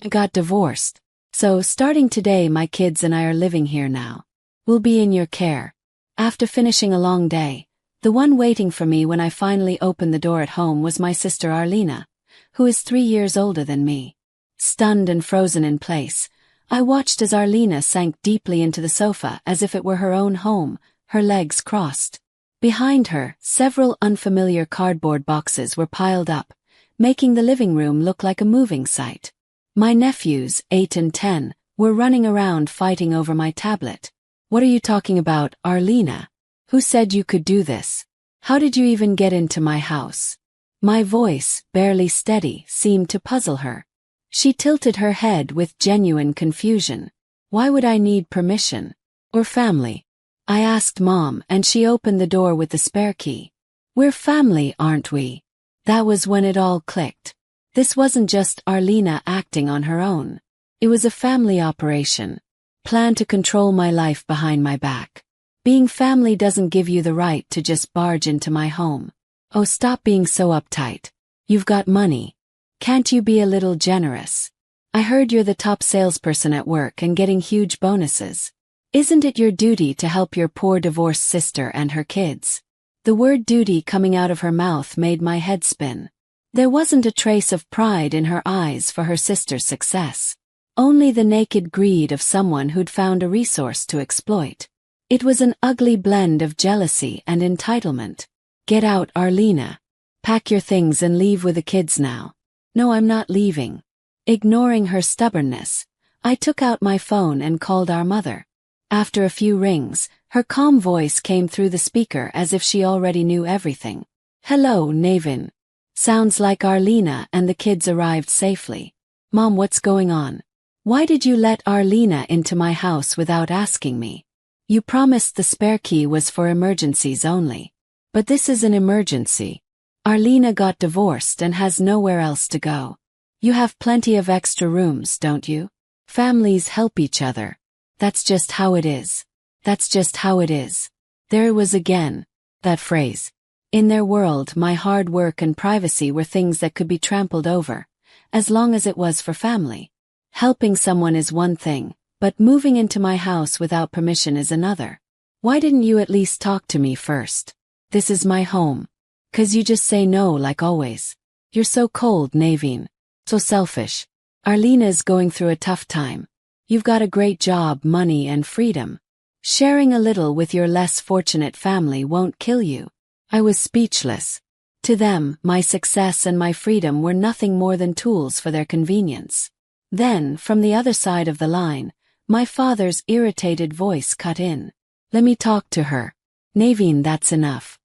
I got divorced. So starting today my kids and I are living here now. We'll be in your care. After finishing a long day, the one waiting for me when I finally opened the door at home was my sister Arlena, who is 3 years older than me. Stunned and frozen in place, I watched as Arlena sank deeply into the sofa as if it were her own home, her legs crossed. Behind her, several unfamiliar cardboard boxes were piled up, making the living room look like a moving site. My nephews, 8 and 10, were running around fighting over my tablet. What are you talking about, Arlena? Who said you could do this? How did you even get into my house? My voice, barely steady, seemed to puzzle her. She tilted her head with genuine confusion. Why would I need permission? Or family? I asked Mom, and she opened the door with the spare key. We're family, aren't we? That was when it all clicked. This wasn't just Arlena acting on her own. It was a family operation, planned to control my life behind my back. Being family doesn't give you the right to just barge into my home. Oh, stop being so uptight. You've got money. Can't you be a little generous? I heard you're the top salesperson at work and getting huge bonuses. Isn't it your duty to help your poor divorced sister and her kids? The word duty coming out of her mouth made my head spin. There wasn't a trace of pride in her eyes for her sister's success. Only the naked greed of someone who'd found a resource to exploit. It was an ugly blend of jealousy and entitlement. Get out, Arlena. Pack your things and leave with the kids now. No, I'm not leaving. Ignoring her stubbornness, I took out my phone and called our mother. After a few rings, her calm voice came through the speaker as if she already knew everything. Hello, Navin. Sounds like Arlena and the kids arrived safely. Mom, what's going on? Why did you let Arlena into my house without asking me? You promised the spare key was for emergencies only. But this is an emergency. Arlena got divorced and has nowhere else to go. You have plenty of extra rooms, don't you? Families help each other. That's just how it is. That's just how it is. There it was again. That phrase. In their world, my hard work and privacy were things that could be trampled over, as long as it was for family. Helping someone is one thing, but moving into my house without permission is another. Why didn't you at least talk to me first? This is my home. 'Cause you just say no like always. You're so cold, Naveen. So selfish. Arlena's going through a tough time. You've got a great job, money, and freedom. Sharing a little with your less fortunate family won't kill you. I was speechless. To them, my success and my freedom were nothing more than tools for their convenience. Then, from the other side of the line, my father's irritated voice cut in. Let me talk to her. Naveen, that's enough.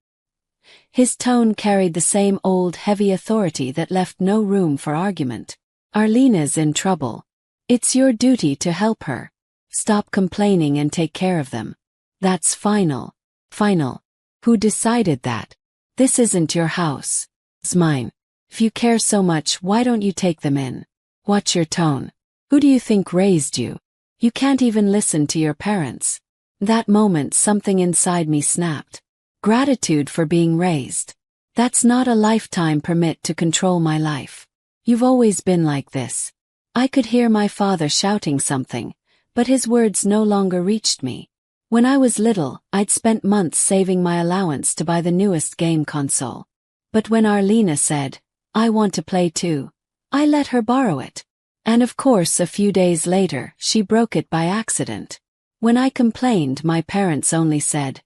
His tone carried the same old heavy authority that left no room for argument. Arlena's in trouble. It's your duty to help her. Stop complaining and take care of them. That's final. Final. Who decided that? This isn't your house. It's mine. If you care so much, why don't you take them in? Watch your tone. Who do you think raised you? You can't even listen to your parents. That moment something inside me snapped. Gratitude for being raised. That's not a lifetime permit to control my life. You've always been like this. I could hear my father shouting something, but his words no longer reached me. When I was little, I'd spent months saving my allowance to buy the newest game console. But when Arlena said, I want to play too, I let her borrow it. And of course a few days later, she broke it by accident. When I complained, my parents only said,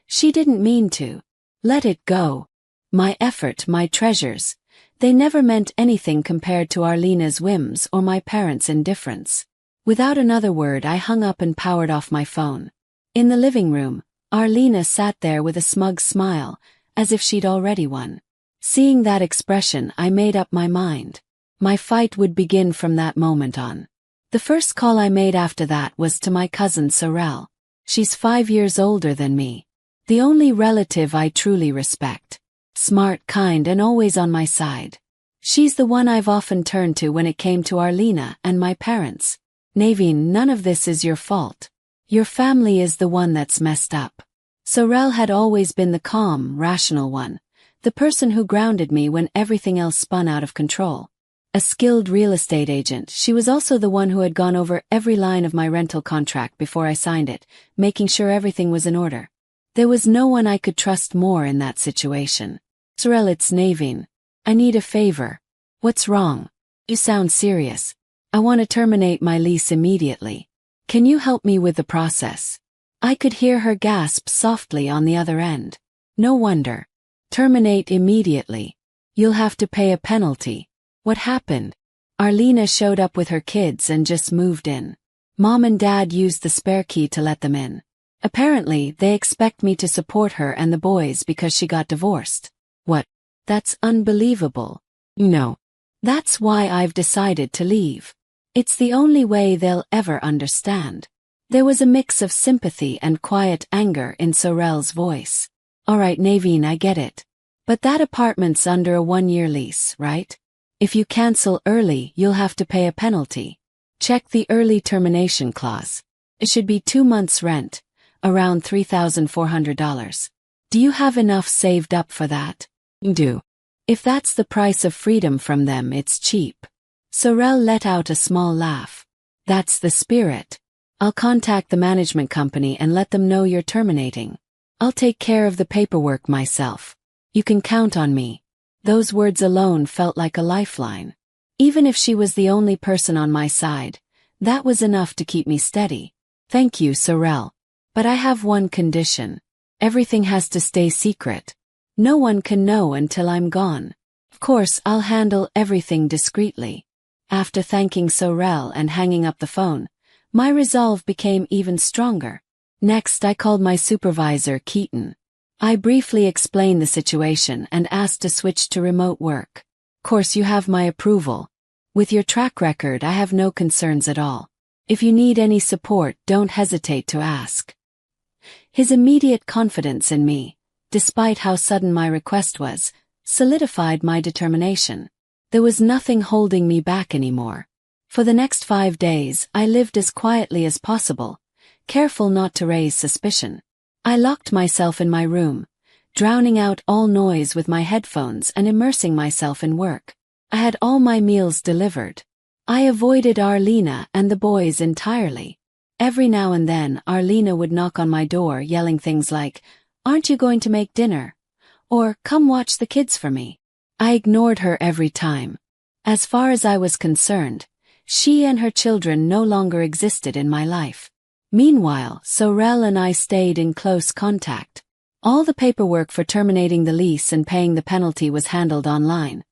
she didn't mean to. Let it go. My effort, my treasures. They never meant anything compared to Arlena's whims or my parents' indifference. Without another word, I hung up and powered off my phone. In the living room, Arlena sat there with a smug smile, as if she'd already won. Seeing that expression, I made up my mind. My fight would begin from that moment on. The first call I made after that was to my cousin Sorel. She's 5 years older than me. The only relative I truly respect. Smart, kind, and always on my side. She's the one I've often turned to when it came to Arlena and my parents. Naveen, none of this is your fault. Your family is the one that's messed up. Sorel had always been the calm, rational one, the person who grounded me when everything else spun out of control. A skilled real estate agent, she was also the one who had gone over every line of my rental contract before I signed it, making sure everything was in order. There was no one I could trust more in that situation. Sorel, it's Naveen. I need a favor. What's wrong? You sound serious. I want to terminate my lease immediately. Can you help me with the process? I could hear her gasp softly on the other end. No wonder. Terminate immediately. You'll have to pay a penalty. What happened? Arlena showed up with her kids and just moved in. Mom and Dad used the spare key to let them in. Apparently, they expect me to support her and the boys because she got divorced. What? That's unbelievable. No. That's why I've decided to leave. It's the only way they'll ever understand. There was a mix of sympathy and quiet anger in Sorel's voice. All right, Naveen, I get it. But that apartment's under a 1-year lease, right? If you cancel early, you'll have to pay a penalty. Check the early termination clause. It should be 2 months' rent, around $3,400. Do you have enough saved up for that? Do. If that's the price of freedom from them, it's cheap. Sorel let out a small laugh. That's the spirit. I'll contact the management company and let them know you're terminating. I'll take care of the paperwork myself. You can count on me. Those words alone felt like a lifeline. Even if she was the only person on my side, that was enough to keep me steady. Thank you, Sorel. But I have one condition. Everything has to stay secret. No one can know until I'm gone. Of course, I'll handle everything discreetly. After thanking Sorel and hanging up the phone, my resolve became even stronger. Next, I called my supervisor, Keaton. I briefly explained the situation and asked to switch to remote work. Of course, you have my approval. With your track record, I have no concerns at all. If you need any support, don't hesitate to ask. His immediate confidence in me, despite how sudden my request was, solidified my determination. There was nothing holding me back anymore. For the next 5 days, I lived as quietly as possible, careful not to raise suspicion. I locked myself in my room, drowning out all noise with my headphones and immersing myself in work. I had all my meals delivered. I avoided Arlena and the boys entirely. Every now and then, Arlena would knock on my door yelling things like, "Aren't you going to make dinner?" or "Come watch the kids for me." I ignored her every time. As far as I was concerned, she and her children no longer existed in my life. Meanwhile, Sorel and I stayed in close contact. All the paperwork for terminating the lease and paying the penalty was handled online,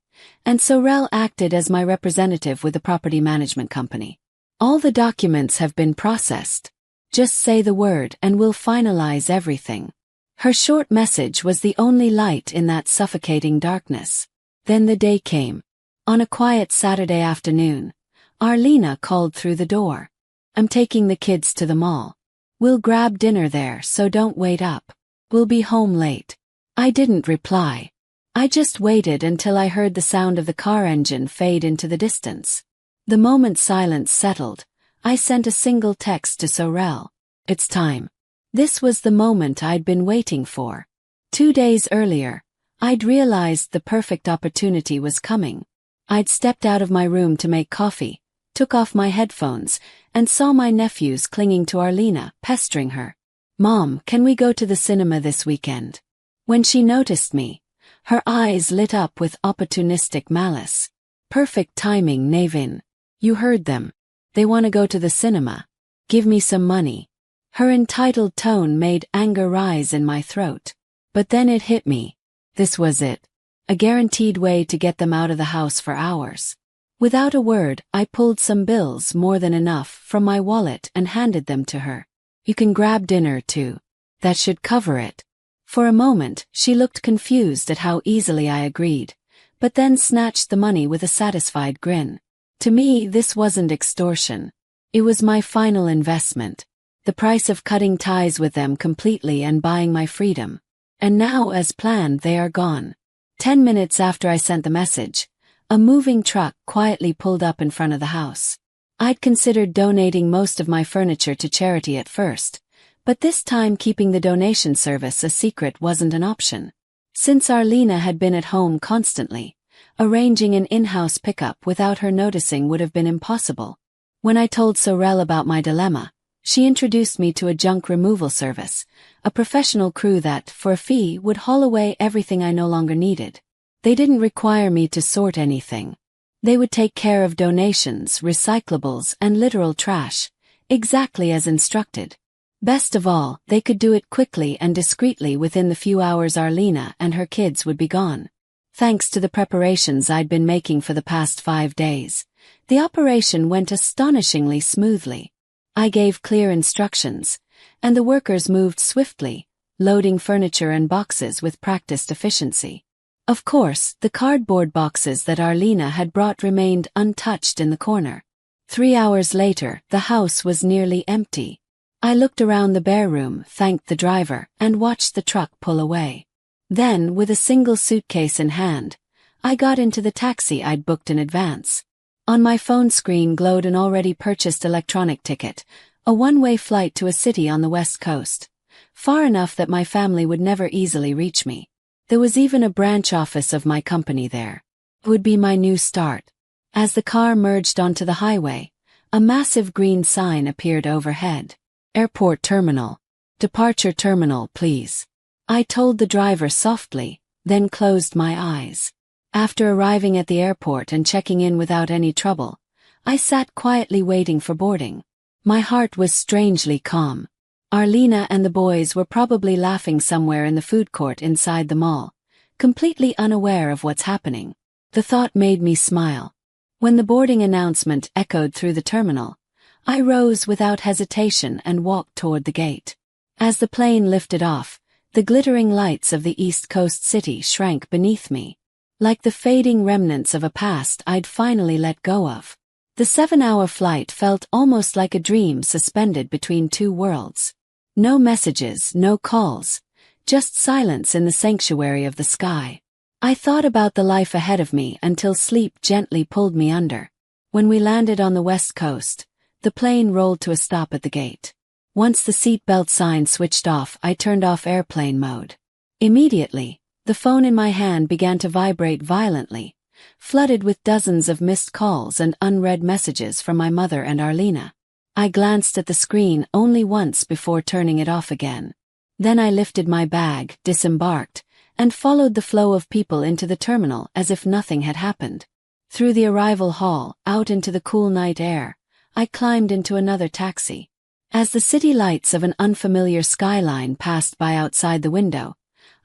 and Sorel acted as my representative with the property management company. All the documents have been processed. Just say the word and we'll finalize everything. Her short message was the only light in that suffocating darkness. Then the day came. On a quiet Saturday afternoon, Arlena called through the door. "I'm taking the kids to the mall. We'll grab dinner there, so don't wait up. We'll be home late." I didn't reply. I just waited until I heard the sound of the car engine fade into the distance. The moment silence settled, I sent a single text to Sorel. "It's time." This was the moment I'd been waiting for. 2 days earlier, I'd realized the perfect opportunity was coming. I'd stepped out of my room to make coffee, took off my headphones, and saw my nephews clinging to Arlena, pestering her. "Mom, can we go to the cinema this weekend?" When she noticed me, her eyes lit up with opportunistic malice. "Perfect timing, Naveen. You heard them. They want to go to the cinema. Give me some money." Her entitled tone made anger rise in my throat. But then it hit me. This was it. A guaranteed way to get them out of the house for hours. Without a word, I pulled some bills, more than enough, from my wallet and handed them to her. "You can grab dinner too. That should cover it." For a moment, she looked confused at how easily I agreed, but then snatched the money with a satisfied grin. To me, this wasn't extortion. It was my final investment. The price of cutting ties with them completely and buying my freedom. And now, as planned, they are gone. 10 minutes after I sent the message, a moving truck quietly pulled up in front of the house. I'd considered donating most of my furniture to charity at first, but this time keeping the donation service a secret wasn't an option. Since Arlena had been at home constantly, Arranging an in-house pickup without her noticing would have been impossible. When I told Sorel about my dilemma, she introduced me to a junk removal service, a professional crew that, for a fee, would haul away everything I no longer needed. They didn't require me to sort anything. They would take care of donations, recyclables, and literal trash, exactly as instructed. Best of all, they could do it quickly and discreetly within the few hours Arlena and her kids would be gone. Thanks to the preparations I'd been making for the past 5 days, the operation went astonishingly smoothly. I gave clear instructions, and the workers moved swiftly, loading furniture and boxes with practiced efficiency. Of course, the cardboard boxes that Arlena had brought remained untouched in the corner. 3 hours later, the house was nearly empty. I looked around the bare room, thanked the driver, and watched the truck pull away. Then, with a single suitcase in hand, I got into the taxi I'd booked in advance. On my phone screen glowed an already purchased electronic ticket, a one-way flight to a city on the West Coast, far enough that my family would never easily reach me. There was even a branch office of my company there. It would be my new start. As the car merged onto the highway, a massive green sign appeared overhead. Airport terminal. Departure terminal, please. I told the driver softly, then closed my eyes. After arriving at the airport and checking in without any trouble, I sat quietly waiting for boarding. My heart was strangely calm. Arlena and the boys were probably laughing somewhere in the food court inside the mall, completely unaware of what's happening. The thought made me smile. When the boarding announcement echoed through the terminal, I rose without hesitation and walked toward the gate. As the plane lifted off, the glittering lights of the East Coast city shrank beneath me, like the fading remnants of a past I'd finally let go of. The 7-hour flight felt almost like a dream suspended between two worlds. No messages, no calls, just silence in the sanctuary of the sky. I thought about the life ahead of me until sleep gently pulled me under. When we landed on the West Coast, the plane rolled to a stop at the gate. Once the seatbelt sign switched off, I turned off airplane mode. Immediately, the phone in my hand began to vibrate violently, flooded with dozens of missed calls and unread messages from my mother and Arlena. I glanced at the screen only once before turning it off again. Then I lifted my bag, disembarked, and followed the flow of people into the terminal as if nothing had happened. Through the arrival hall, out into the cool night air, I climbed into another taxi. As the city lights of an unfamiliar skyline passed by outside the window,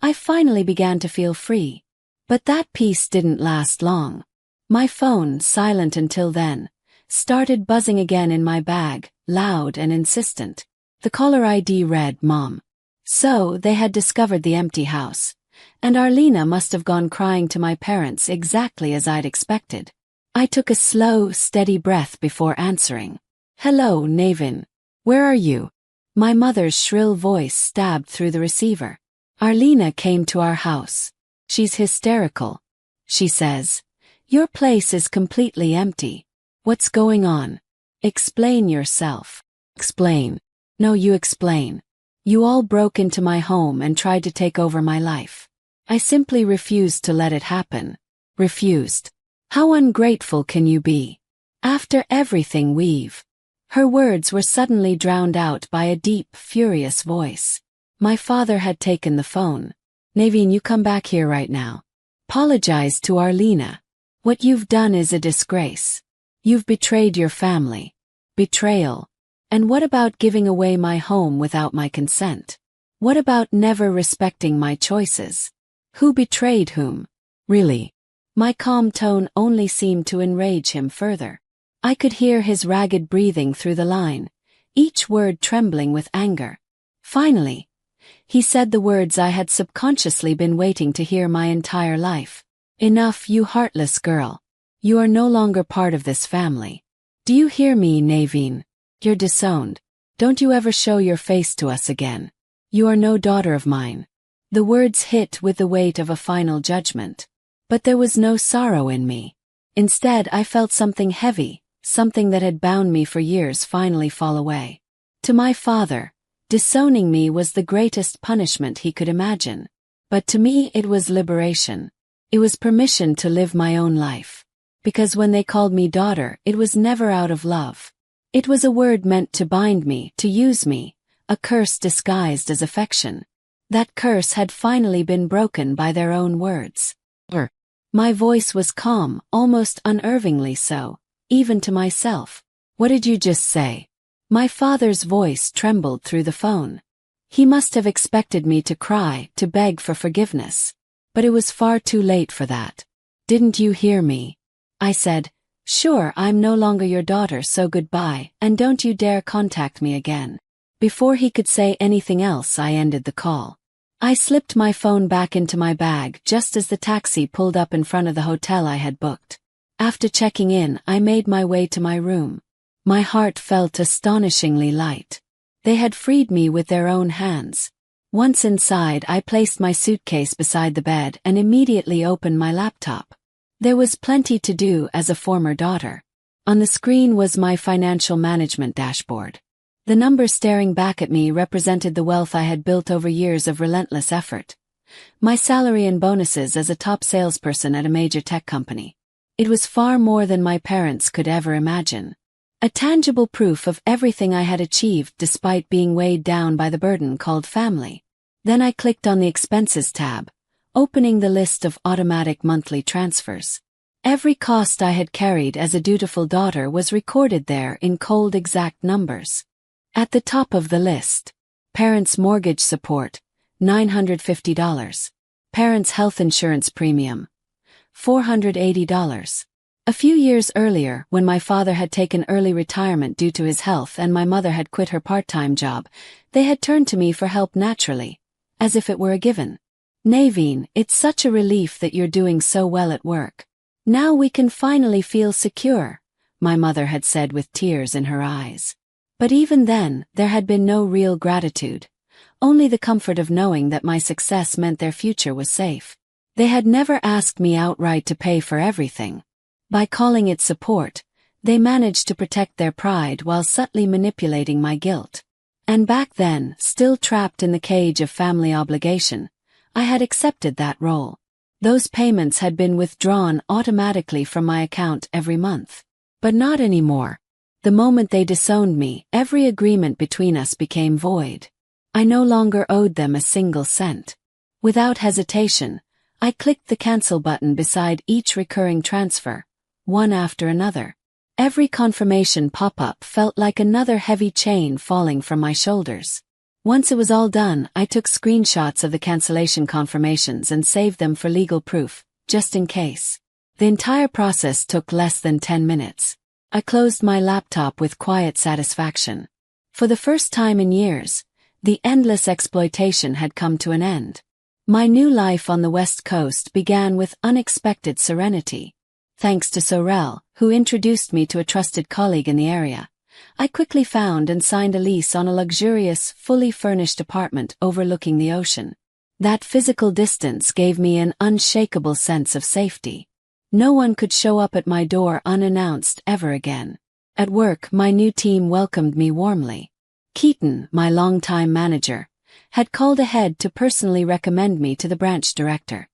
I finally began to feel free. But that peace didn't last long. My phone, silent until then, started buzzing again in my bag, loud and insistent. The caller ID read, "Mom." So, they had discovered the empty house, and Arlena must have gone crying to my parents exactly as I'd expected. I took a slow, steady breath before answering. "Hello, Navin. Where are you?" My mother's shrill voice stabbed through the receiver. "Arlena came to our house. She's hysterical. She says, 'Your place is completely empty. What's going on? Explain yourself.'" "Explain? No, you explain. You all broke into my home and tried to take over my life. I simply refused to let it happen." "Refused? How ungrateful can you be? After everything we've..." Her words were suddenly drowned out by a deep, furious voice. My father had taken the phone. "Naveen, you come back here right now. Apologize to Arlena. What you've done is a disgrace. You've betrayed your family." Betrayal. And what about giving away my home without my consent? What about never respecting my choices? Who betrayed whom? Really? My calm tone only seemed to enrage him further. I could hear his ragged breathing through the line, each word trembling with anger. Finally, he said the words I had subconsciously been waiting to hear my entire life. "Enough, you heartless girl. You are no longer part of this family. Do you hear me, Naveen? You're disowned. Don't you ever show your face to us again. You are no daughter of mine." The words hit with the weight of a final judgment. But there was no sorrow in me. Instead, I felt something heavy, something that had bound me for years finally fall away. To my father, disowning me was the greatest punishment he could imagine. But to me it was liberation. It was permission to live my own life. Because when they called me daughter, it was never out of love. It was a word meant to bind me, to use me, a curse disguised as affection. That curse had finally been broken by their own words. My voice was calm, almost unnervingly so, even to myself. What did you just say? My father's voice trembled through the phone. He must have expected me to cry, to beg for forgiveness. But it was far too late for that. Didn't you hear me? I said, sure, I'm no longer your daughter, so goodbye, and don't you dare contact me again. Before he could say anything else, I ended the call. I slipped my phone back into my bag just as the taxi pulled up in front of the hotel I had booked. After checking in, I made my way to my room. My heart felt astonishingly light. They had freed me with their own hands. Once inside, I placed my suitcase beside the bed and immediately opened my laptop. There was plenty to do as a former daughter. On the screen was my financial management dashboard. The numbers staring back at me represented the wealth I had built over years of relentless effort. My salary and bonuses as a top salesperson at a major tech company. It was far more than my parents could ever imagine. A tangible proof of everything I had achieved despite being weighed down by the burden called family. Then I clicked on the expenses tab, opening the list of automatic monthly transfers. Every cost I had carried as a dutiful daughter was recorded there in cold exact numbers. At the top of the list, parents' mortgage support, $950. Parents' health insurance premium, $480. A few years earlier, when my father had taken early retirement due to his health and my mother had quit her part-time job, they had turned to me for help naturally, as if it were a given. Naveen, it's such a relief that you're doing so well at work. Now we can finally feel secure, my mother had said with tears in her eyes. But even then, there had been no real gratitude. Only the comfort of knowing that my success meant their future was safe. They had never asked me outright to pay for everything. By calling it support, they managed to protect their pride while subtly manipulating my guilt. And back then, still trapped in the cage of family obligation, I had accepted that role. Those payments had been withdrawn automatically from my account every month. But not anymore. The moment they disowned me, every agreement between us became void. I no longer owed them a single cent. Without hesitation, I clicked the cancel button beside each recurring transfer, one after another. Every confirmation pop-up felt like another heavy chain falling from my shoulders. Once it was all done, I took screenshots of the cancellation confirmations and saved them for legal proof, just in case. The entire process took less than 10 minutes. I closed my laptop with quiet satisfaction. For the first time in years, the endless exploitation had come to an end. My new life on the West Coast began with unexpected serenity. Thanks to Sorel, who introduced me to a trusted colleague in the area, I quickly found and signed a lease on a luxurious, fully furnished apartment overlooking the ocean. That physical distance gave me an unshakable sense of safety. No one could show up at my door unannounced ever again. At work, my new team welcomed me warmly. Keaton, my longtime manager, had called ahead to personally recommend me to the branch director.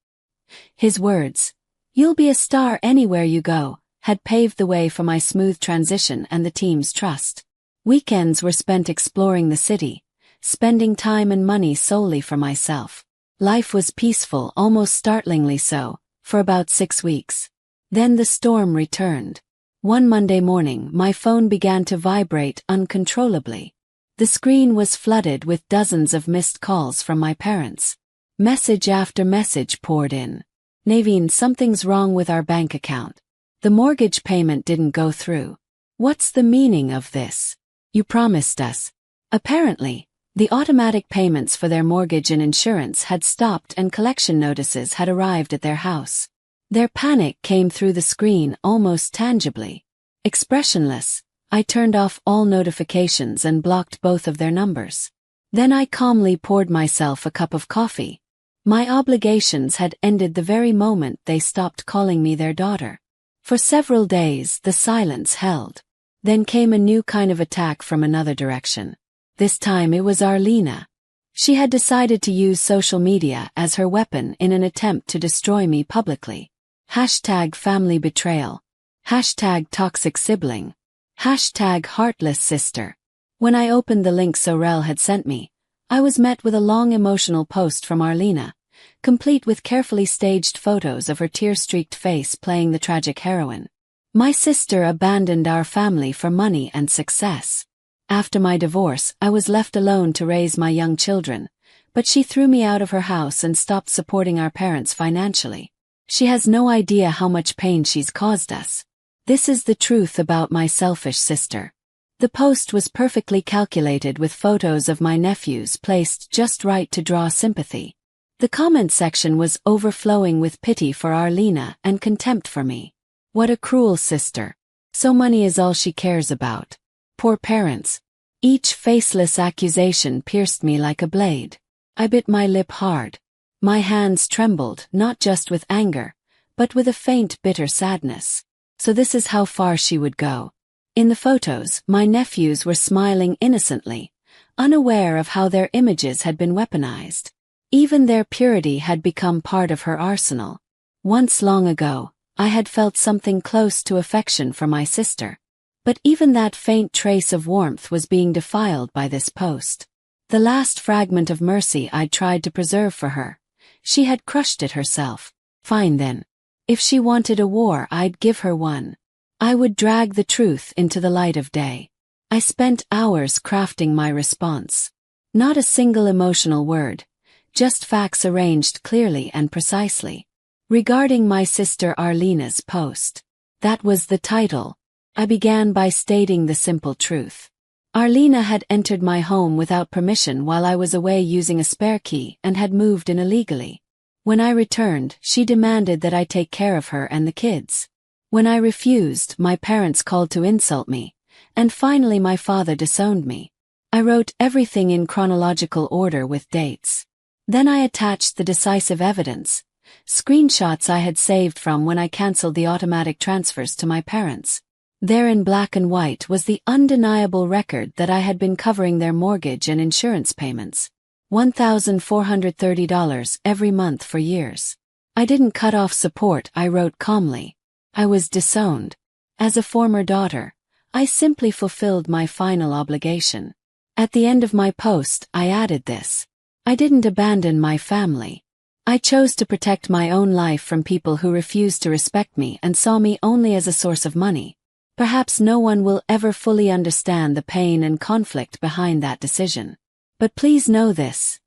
His words, "You'll be a star anywhere you go," had paved the way for my smooth transition and the team's trust. Weekends were spent exploring the city, spending time and money solely for myself. Life was peaceful, almost startlingly so, for about 6 weeks. Then the storm returned. One Monday morning, my phone began to vibrate uncontrollably. The screen was flooded with dozens of missed calls from my parents. Message after message poured in. "Naveen, something's wrong with our bank account. The mortgage payment didn't go through. What's the meaning of this? You promised us." Apparently, the automatic payments for their mortgage and insurance had stopped and collection notices had arrived at their house. Their panic came through the screen almost tangibly. Expressionless, I turned off all notifications and blocked both of their numbers. Then I calmly poured myself a cup of coffee. My obligations had ended the very moment they stopped calling me their daughter. For several days, the silence held. Then came a new kind of attack from another direction. This time it was Arlena. She had decided to use social media as her weapon in an attempt to destroy me publicly. #family betrayal. #toxic sibling. #heartless sister. When I opened the link Sorel had sent me, I was met with a long emotional post from Arlena, complete with carefully staged photos of her tear-streaked face playing the tragic heroine. My sister abandoned our family for money and success. After my divorce, I was left alone to raise my young children, but she threw me out of her house and stopped supporting our parents financially. She has no idea how much pain she's caused us. This is the truth about my selfish sister. The post was perfectly calculated with photos of my nephews placed just right to draw sympathy. The comment section was overflowing with pity for Arlena and contempt for me. What a cruel sister. So money is all she cares about. Poor parents. Each faceless accusation pierced me like a blade. I bit my lip hard. My hands trembled, not just with anger, but with a faint bitter sadness. So this is how far she would go. In the photos, my nephews were smiling innocently, unaware of how their images had been weaponized. Even their purity had become part of her arsenal. Once long ago, I had felt something close to affection for my sister. But even that faint trace of warmth was being defiled by this post. The last fragment of mercy I'd tried to preserve for her. She had crushed it herself. Fine then. If she wanted a war, I'd give her one. I would drag the truth into the light of day. I spent hours crafting my response. Not a single emotional word, just facts arranged clearly and precisely. Regarding my sister Arlena's post. That was the title. I began by stating the simple truth. Arlena had entered my home without permission while I was away using a spare key and had moved in illegally. When I returned, she demanded that I take care of her and the kids. When I refused, my parents called to insult me, and finally my father disowned me. I wrote everything in chronological order with dates. Then I attached the decisive evidence, screenshots I had saved from when I canceled the automatic transfers to my parents. There in black and white was the undeniable record that I had been covering their mortgage and insurance payments. $1,430 every month for years. I didn't cut off support, I wrote calmly. I was disowned. As a former daughter, I simply fulfilled my final obligation. At the end of my post, I added this. I didn't abandon my family. I chose to protect my own life from people who refused to respect me and saw me only as a source of money. Perhaps no one will ever fully understand the pain and conflict behind that decision. But please know this.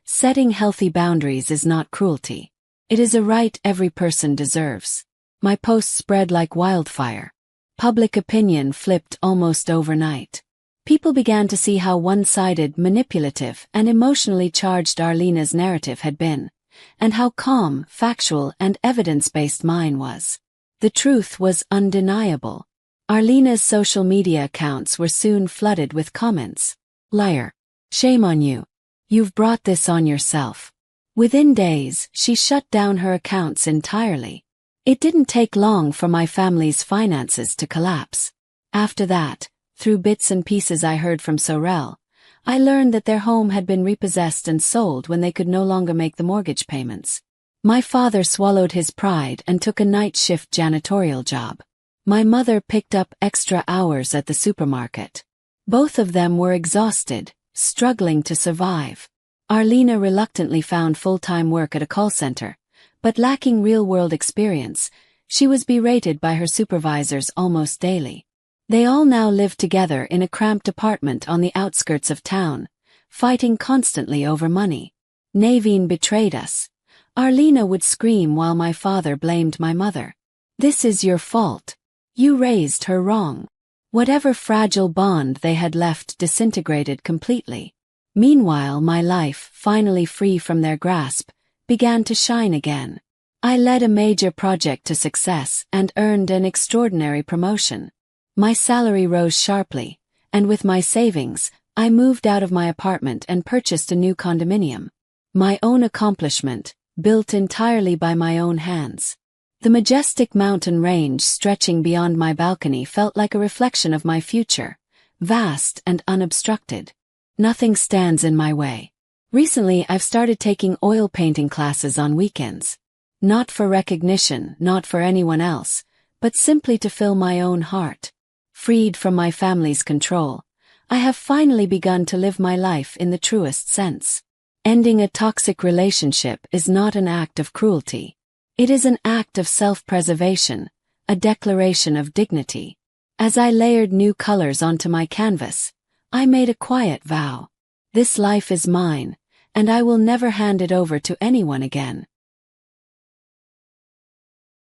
Setting healthy boundaries is not cruelty. It is a right every person deserves. My post spread like wildfire. Public opinion flipped almost overnight. People began to see how one-sided, manipulative, and emotionally charged Arlena's narrative had been, and how calm, factual, and evidence-based mine was. The truth was undeniable. Arlena's social media accounts were soon flooded with comments. Liar. Shame on you. You've brought this on yourself. Within days, she shut down her accounts entirely. It didn't take long for my family's finances to collapse. After that, through bits and pieces I heard from Sorel, I learned that their home had been repossessed and sold when they could no longer make the mortgage payments. My father swallowed his pride and took a night shift janitorial job. My mother picked up extra hours at the supermarket. Both of them were exhausted, struggling to survive. Arlena reluctantly found full-time work at a call center, but lacking real-world experience, she was berated by her supervisors almost daily. They all now lived together in a cramped apartment on the outskirts of town, fighting constantly over money. Naveen betrayed us. Arlena would scream while my father blamed my mother. This is your fault. You raised her wrong. Whatever fragile bond they had left disintegrated completely. Meanwhile, my life, finally free from their grasp, began to shine again. I led a major project to success and earned an extraordinary promotion. My salary rose sharply, and with my savings, I moved out of my apartment and purchased a new condominium. My own accomplishment, built entirely by my own hands. The majestic mountain range stretching beyond my balcony felt like a reflection of my future, vast and unobstructed. Nothing stands in my way. Recently, I've started taking oil painting classes on weekends. Not for recognition, not for anyone else, but simply to fill my own heart. Freed from my family's control, I have finally begun to live my life in the truest sense. Ending a toxic relationship is not an act of cruelty. It is an act of self-preservation, a declaration of dignity. As I layered new colors onto my canvas, I made a quiet vow. This life is mine, and I will never hand it over to anyone again.